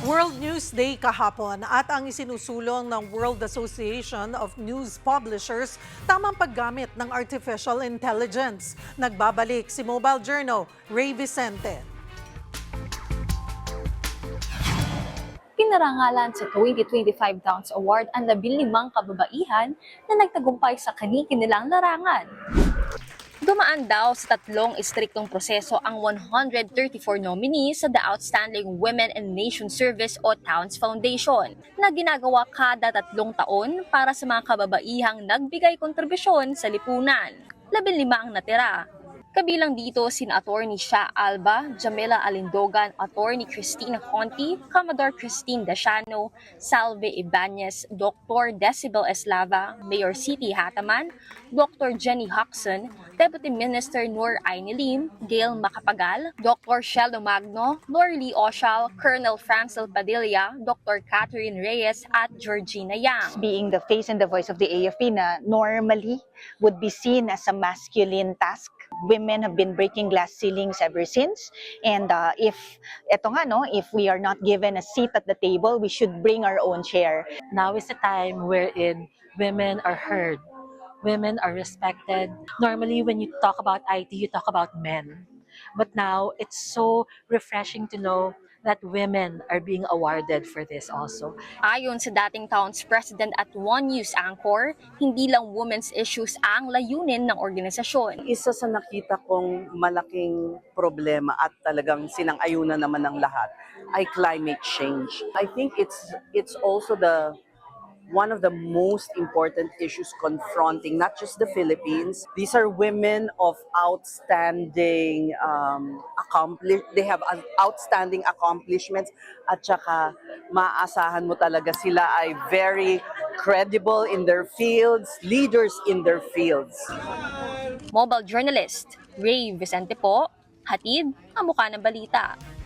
World News Day kahapon at ang isinusulong ng World Association of News Publishers tamang paggamit ng artificial intelligence. Nagbabalik si Mobile Journal, Ray Vicente. Pinarangalan sa 2025 Downs Award ang 15 kababaihan na nagtagumpay sa kani-kanilang larangan. Dumaan daw sa 3 istriktong proseso ang 134 nominees sa The Outstanding Women in Nation Service o Towns Foundation na ginagawa kada 3 taon para sa mga kababaihang nagbigay kontribusyon sa lipunan. 15 ang natira. Kabilang dito sina Attorney Shah Alba, Jamila Alindogan, Attorney Christine Conti, Commodore Christine Dasiano, Salve Ibanez, Dr. Decibel Eslava, Mayor Siti Hataman, Dr. Jenny Huxon, Deputy Minister Noor Ainilim, Gail Macapagal, Dr. Shelo Magno, Lorly Oshal, Colonel Francel Padilla, Dr. Catherine Reyes at Georgina Yang. Being the face and the voice of the AFP na normally would be seen as a masculine task. Women have been breaking glass ceilings ever since, and if we are not given a seat at the table, we should bring our own chair. Now is the time wherein women are heard, women are respected. Normally, when you talk about IT, you talk about men. But now, it's so refreshing to know that women are being awarded for this also. Ayon sa dating Towns President at One News anchor, hindi lang women's issues ang layunin ng organisasyon. Isa sa nakita kong malaking problema at talagang sinang-ayunan naman ng lahat ay climate change. I think it's also one of the most important issues confronting not just the Philippines. These are women of outstanding they have outstanding accomplishments at saka maaasahan mo talaga sila ay very credible in their fields, leaders in their fields. Mobile journalist Ray Vicente po, hatid ang mukha ng balita.